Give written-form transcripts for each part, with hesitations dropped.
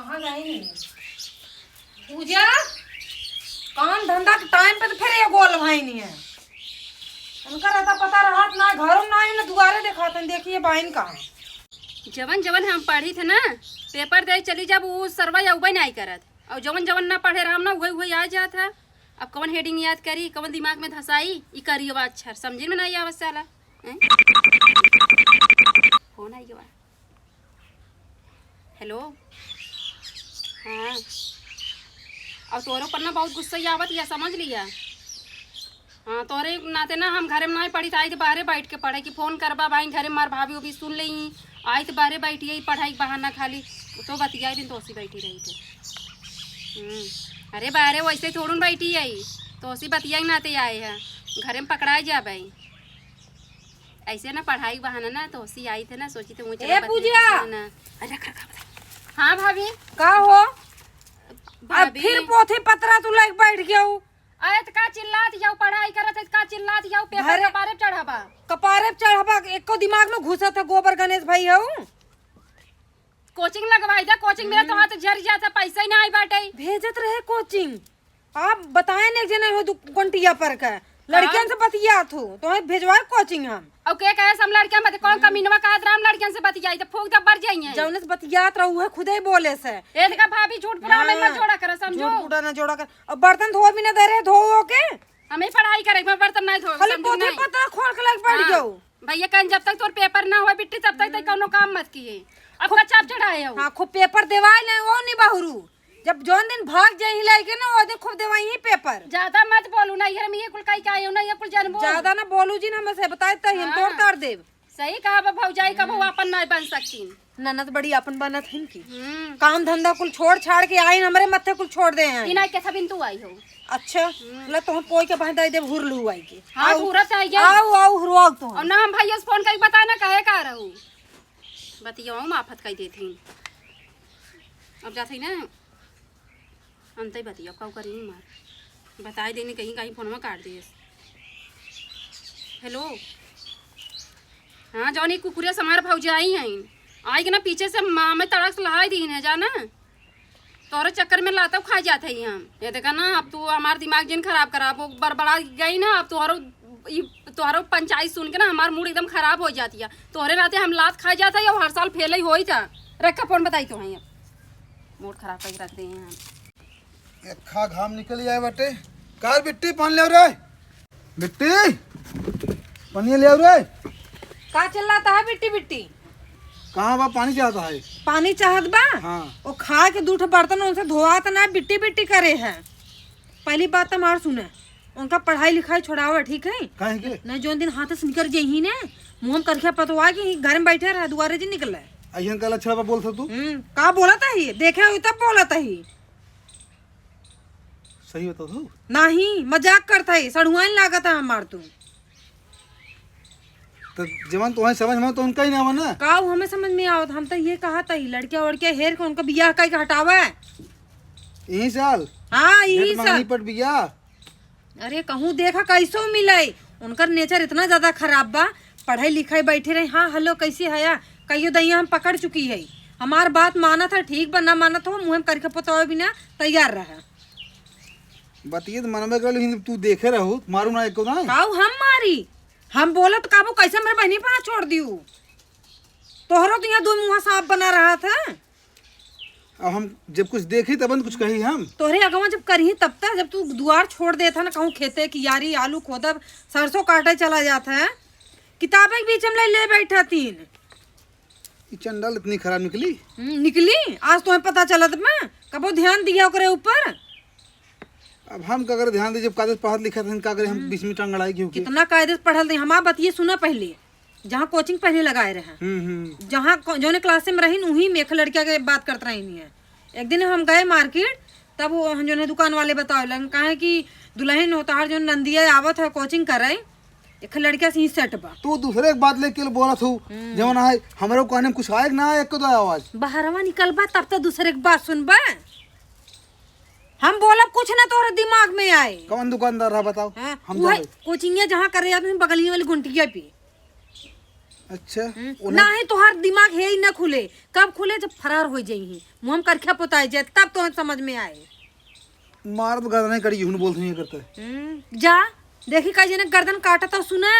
कहाँ गई नहीं पूजा काम धंधा के टाइम पे तो फिर ये गोल भाई नहीं है उनका रहता पता रहा ना घरों ना ही ना दुआरे दिखाते देखिए बहन कहाँ जवन जवन हम पढ़ी थे ना पेपर दे चली जब वो सरवा या उबई नहीं करत और जवन जवन ना पढ़े रहा ना वही वही आ जात है। अब कौन हेडिंग याद करी कौन दिमाग में धसाई ई करी अब अच्छा समझे में नहीं आवत साला फोन आई गवा। हेलो हाँ और तोरे पर ना बहुत गुस्सा आवत या समझ लिया। हाँ तोरे नाते ना हम घरे में नहीं पढ़ी आई तो बाहरे बैठ के पढ़े कि फोन करबा भाई घरे मार भाभी भी सुन ली आई तो बाहरे बैठी आई पढ़ाई के बहाना खाली तो बतियाई दिन तोसी बैठी रही थी। अरे बाहरे वैसे थोड़ून बैठी आई तोसी बतियाई नाते आए हैं घरे में पकड़ाए जा भाई ऐसे ना पढ़ाई के बहाना ना तोसी आई थे ना सोची थे मुझे अरे हाँ भाभी का हो अब फिर पोथी पतरा तू लाइक बैठ गया आए तो का चिल्लात जाओ पढ़ाई करत है का चिल्लात जाओ पेपर कपारे चढ़ाबा एक को दिमाग में घुसा था गोबर गणेश भाई हूँ कोचिंग लगवाई जा कोचिंग मेरा तो हाथ झर जाता पैसा ही ना आई बाटे भेजत रहे कोचिंग आप बताए ने जने हो कंटिया पर का लड़कियन से बतिया थू तो भेजवा कोचिंग हम और के कहे हम लड़कियां मत कौन कमीनवा का राम लड़कियन से बतियाई तो फूक दब बर जाइए जौने से बतियात रहू है खुदे बोले से एक का भाभी झूठ पुरा में मत जोड़ा कर समझो झूठ पुरा ना जोड़ा कर और बर्तन धो भी ना दे रहे धो के हमें पढ़ाई करे मैं बर्तन नहीं धो खाली पोथी पतरा खोल के लग बैठ जाओ भैया कहीं जब तक तोर पेपर ना होए बिट्टी तब तक कोनो काम मत किए अब का चाप चढ़ाए हो हां खूब पेपर देवाई नहीं वो नहीं बाहुरू जब जोन दिन भाग जाई लाके ना वो दिन खूब देवाई ही पेपर ज्यादा मत बोलू ना यार मैं ये कुल काई का आयो ना ये कुल जानबो ज्यादा ना बोलू जी हम से बताए त हम तोड़ तार देव सही कहा भौजाई कब अपन नहीं बन सकती ननद बड़ी अपन बनत हिन की काम धंधा कुल छोड़ छाड़ के आई हमरे मत्थे कुल छोड़ दे हैं इना के सब तू आई हो अच्छा ले तो पोई के बांध दे हुरलू आई के हां पूरा चाहिए आओ हुरवा तो और ना हम भैया से फोन करके बता ना काहे का रहू बतियो माफत कह देथी अब जाथई ना अंत ही बतिया कौ करी मार बताए देने कहीं कहीं फोन में काट दिए। हेलो हाँ जौनी कुकुरिया समार भौजी आई हैं आई के ना पीछे से माँ में तड़क लहाई दी है जाना तोरे चक्कर में लाता खा जाते ही हम ये देखा ना अब तू हमारा दिमाग जिन खराब करा वो बड़बड़ा गई ना अब तुम्हारो पंचायत सुन के ना हमारा मूड एकदम खराब हो जाती है तोहरे रहते हम लात खा जाता है हर साल फेल ही हो ही था रखा फोन बताई तो है मूड खराब कर रख दे हैं खा घाम निकल जाए बटे कार बिट्टी पानी ले रे बिट्टी पानी ले रे का चिल्लाता है बिट्टी बिट्टी कहाँ बा पानी चाहता है पानी चाहत बा हाँ वो खा के दूठ बर्तन उनसे धोआत ना बिट्टी बिट्टी करे है पहली बात तो हमार सुने उनका पढ़ाई लिखाई छोड़ावा ठीक है काहे के नहीं जो दिन हाथ से निकल जाही ने मुंह में करखिया पतवा के घर में बैठे रहा दुआरे जी निकले अइहन का लक्षण बा बोलत तू का बोलत है देखे हुई तब बोलत है सही बता तू नहीं मजाक करता है सड़ुआन लागत है हमार तू तो जवान तुम्हें समझ में तो उनका ही ना ना का हमें समझ में आवत हम तो ये कहा था लड़किया वड़किया हेर के उनका बियाह का हटावा है यही साल हाँ यही साल पट बिया अरे कहूँ देखा कैसो मिले उनका नेचर इतना ज्यादा खराब बा पढ़ाई लिखाई बैठे रहे हाँ हेलो कैसी है कहियो दैया हम पकड़ चुकी है हमार बात माना था ठीक बा ना माना तो मुँह में करके पता बिना तैयार रहा बतिए तो मनबे कर तू देखे रहो मारू ना एको ना काऊ हम मारी हम बोला तो काबू कैसे मेरे बहनी पर छोड़ दियो तोहरो तो यहाँ दो मुँह सांप बना रहा था अब हम जब कुछ देखी तब कुछ कही हम तोहरे अगवा जब करही तब तक जब तू दुआर छोड़ देता ना कहूँ खेते की यारी आलू खोदा सरसों काटे चला जाता है किताबें के बीच में ले बैठा तीन चंडाल इतनी खराब निकली निकली आज तुम्हें पता चला मैं कबो ध्यान दिया ओकरे ऊपर अब हम का ध्यान दे जब कागज पढ़ लिखा था का हम बीच में टंगड़ाई क्यों कितना कायदे पढ़ल थे हमारा बतिए सुना पहले जहाँ कोचिंग पहले लगाए रहे जहाँ जो क्लास में रही वही में एक लड़किया के बात करते रही है एक दिन हम गए मार्केट तब वो जो है दुकान वाले बताओ लगे कहे कि दुल्हन होता है जो नंदिया आवत है कोचिंग कर रही एक लड़किया से ही सेट बा तो दूसरे एक बात लेके बोला तू जवन है हमारे कहने में कुछ आए ना एक तो आवाज बाहरवा निकलबा तब तो दूसरे की बात सुनबा हम बोला कुछ ना तोहरे दिमाग में आए कौन दुकानदार रहा बताओ हम कोचिंग जहाँ कर रहे बगलिया वाली गुंटिया पे अच्छा नहीं तोहार दिमाग है ही न खुले, कब खुले जब फरार हो जाई मुँह करखा पोताई जाए तब तो समझ में आए। मार तो गर्दन कड़ी झूठ बोलते हैं करता है। जा देखी का जने गर्दन काटा तो सुना,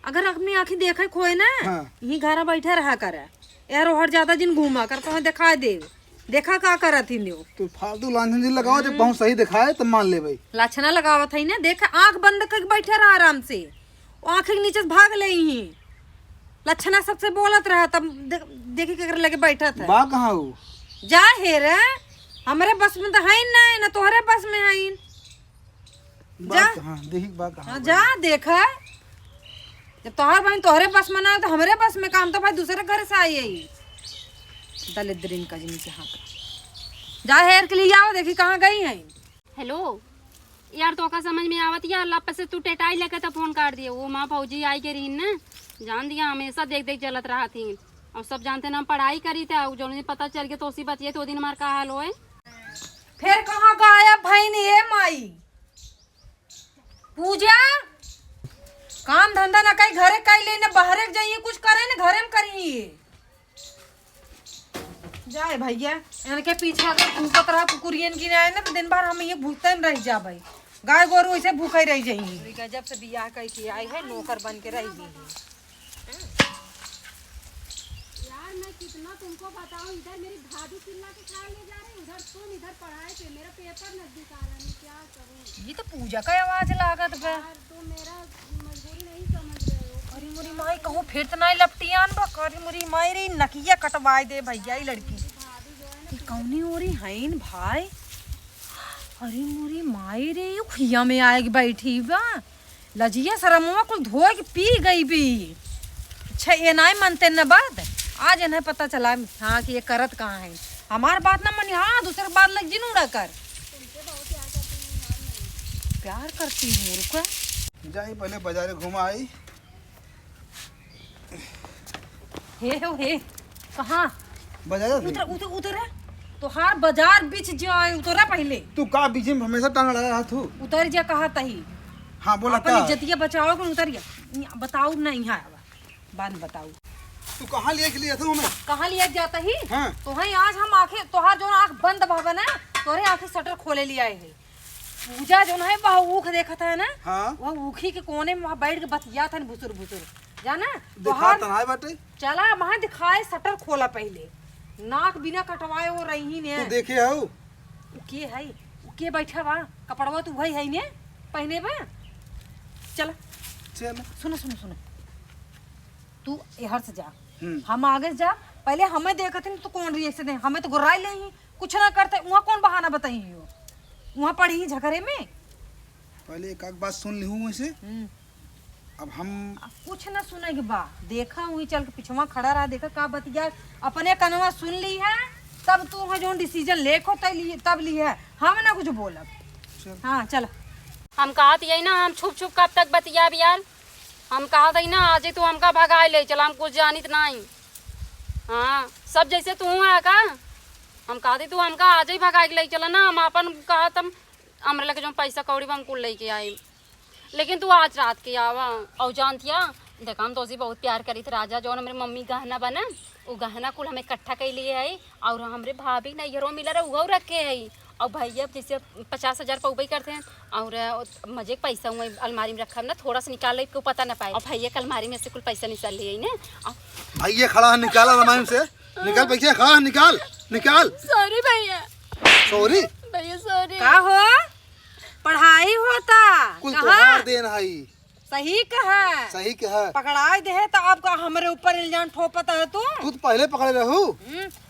अगर अपनी आँखें देखे खोए ना हाँ। यही घर बैठा रहा करे यार, और ज्यादा दिन घूमा कर तो दिखा दे देखा का करत ही न्यू। तो फालतू लांछन लगाओ, जब बहुत सही दिखाए तब मान ले भाई। लाछना लगावत है ना, देखा आंख बंद करके बैठा रहा आराम से, आँख के नीचे भाग ले ही लक्षणा सबसे बोलत रहा, तब देखी के लगे बैठा था। बा कहाँ हो? जा हे रे, हमारे बस में तो है ना तोहरे बस में है। जा हाँ देखी बा कहाँ। हाँ, जा देखा जब तोहर बहन तोहरे बस में ना तो हमारे बस में काम तो भाई दूसरे घर से आई है। दलिद्रीन का जिनके हाथ जा हेर के लिए आओ, देखी कहाँ गई है। हेलो यार, तो का समझ में आवत यार, अल्लाह पे से तू टेटाई लेकर तो फोन काट दिए। वो माँ फौजी आई के रही ना, जान दिया हमेशा देख देख चलत रहा थी, और सब जानते ना हम पढ़ाई करी थे, जो पता चल गया तो उसी बतिए तो दिन हमारा का हाल होए। फिर कहाँ गायब भाई ने ये माई पूजा, काम धंधा ना कहीं घरे कहीं लेने बाहर जाइए, कुछ करे ना घरे में करिए। जाए भैया इनके पीछे अगर भूखत रहा कुकुरियन की ना तो दिन भर हम ये भूखते में रह जा भाई, गाय गोरू ऐसे भूखे रह जाइए। जब से बियाह कही थी आई है नौकर बन के रह गई। यार मैं कितना तुमको बताऊं, इधर मेरी भाभी चिल्ला के खा ले जा रही, उधर तुम इधर पढ़ाई पे, मेरा पेपर नजदीक आ रहा है, मैं क्या करूं। ये तो पूजा का आवाज लागत बे। यार तुम मेरा मजबूरी नहीं समझ रहे हो। अरे मुरी माई कहूँ फिर तो नहीं लपटियान बा, अरे मुरी माई रे नकिया कटवाई दे भैया ही लड़की कौनी हो रही है भाई। अरे मुरी माई रे खुइया में आएगी बैठी बा, लजिया शरमुआ कुल धो के पी गई भी। अच्छा ये नहीं मानते न बात, आज इन्हें पता चला हाँ कि ये करत कहाँ है। हमार बात ना मनी, हाँ दूसरे बात लग जिन उड़ा कर। प्यार करती हूँ रुका जाई पहले बाजारे घुमा आई। हे कहाँ बाजार उतर उतर उतर तो हार बाजार बीच जाए, उतरा पहले तू का बीच में हमेशा टांग लगा हाथ हो। उतर जा कहा तही। हाँ बोला अपन का इज्जतिया बचाओ कौन उतर जा बताओ ना यहाँ बाद में बताओ। तू कहाँ लिए के लिए हमें? कहाँ लिया जाता ही हाँ। तो है आज हम आंखें तोहार जो आंख बंद भागा ना तोरे आंखें शटर खोले लिए आए है। पूजा जो है वह ऊख देखा था ना, हाँ। वह ऊखी के कोने में वहाँ बैठ के बतिया था भुसुर भुसुर जाना दिखा तनाए बाटे। चला वहाँ दिखाए शटर खोला पहले, नाक बिना कटवाए वो रही ने। तू देखे हो के है के बैठा बा कपड़वा तू भाई है ने पहने बा। चल चल सुनो सुनो सुनो, तू इधर से जा हम आगे जा, पहले हमें देखते नहीं तो कौन रिएक्शन दे, हमें तो गुर्राई ले ही कुछ ना करते, वहाँ कौन बहाना बताई हो, वहाँ पड़ी ही झगड़े में। पहले एक आध बात सुन ली हूँ वैसे। अब हम कुछ ना सुनेगी बा, देखा वही चल के पिछवा खड़ा रहा, देखा का बतिया अपने कनवा सुन ली है, तब तू है जो डिसीजन लेको तब ली है, हम ना कुछ बोलब। हाँ चल हम कहा यही ना, हम छुप छुप कब तक बतिया बियाल, हम कहा था ना आज तू हमका भगाए ले चला, हम कुछ जानित नहीं। हाँ सब जैसे तू है का, हम कहा थी तू हमका आज ही भगा के ले चला ना, हम अपन कहा तम हमरे लगे जो पैसा कौड़ी अंकुल लेके आए, लेकिन तू आज रात के आवा। और जानतिया देखा हम तो उसी बहुत प्यार करी थे राजा, जो हमारी मम्मी गहना बना वो गहना कुल हमें इकट्ठा कर लिए है, और हमारे भाभी नैहरों मिला रहा वो रखे है, और भैया जैसे 50,000 पौबई करते हैं, और मजे पैसा हुआ अलमारी में रखा है ना, थोड़ा सा निकाल ले को पता ना पाए, और भैया के अलमारी में से कुल पैसा निकाल लिए ना। भैया खड़ा है, निकाला अलमारी से, निकाल पैसा खड़ा है, निकाल निकाल। सॉरी भैया, सॉरी भैया सॉरी। का हो पढ़ाई होता कुल तोहार देन है। सही कहा, सही कहा। पकड़ाई दे तो अब का हमारे ऊपर इल्जाम ठोपता है तू। तू तो पहले पकड़े रहू।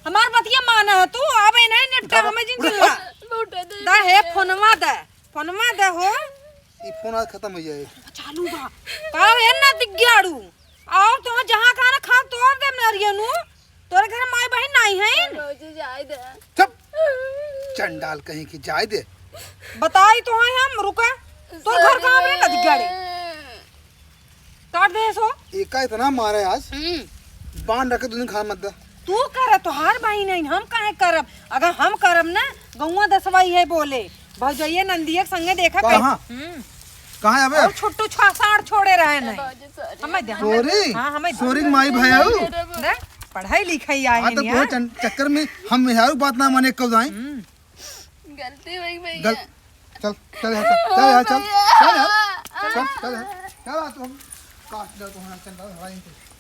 हमार बतिया माना है तू, अब नहीं निपटा हमें जिन चिल्ला दा है फोनवा दे हो, ई फोन आज खत्म हो जाए चालू बा का है ना दिग्याड़ू, और तो जहां खाना खा तो दे नरिया नु, तोरे घर माई बहन नहीं है। रोजी जाए दे चुप चंडाल कहीं की जाए दे। बताई तो है हम रुका, तोर घर कहां में ना दिग्याड़ी काट दे सो। एका इतना मारे आज बांध रखे तुझे खाना मत दे। तू कर तो हार भाई नहीं, हम काहे करब, अगर हम करब ना गौवा दसवाई है बोले भौजैया नंदिया संगे देखा कहाँ कहाँ है अबे और छोटू साड़ छोड़े रहे नहीं हमें ध्यान सॉरी हाँ हमें सॉरी माई भाई आओ देख, पढ़ाई लिखाई आई हाँ तो नहीं वो चक्कर में हम यार बात ना माने कब जाए गलती हुई भैया चल चल चल यार चल यार चल चल यार चल चल चल यार चल तू काट दे तू चल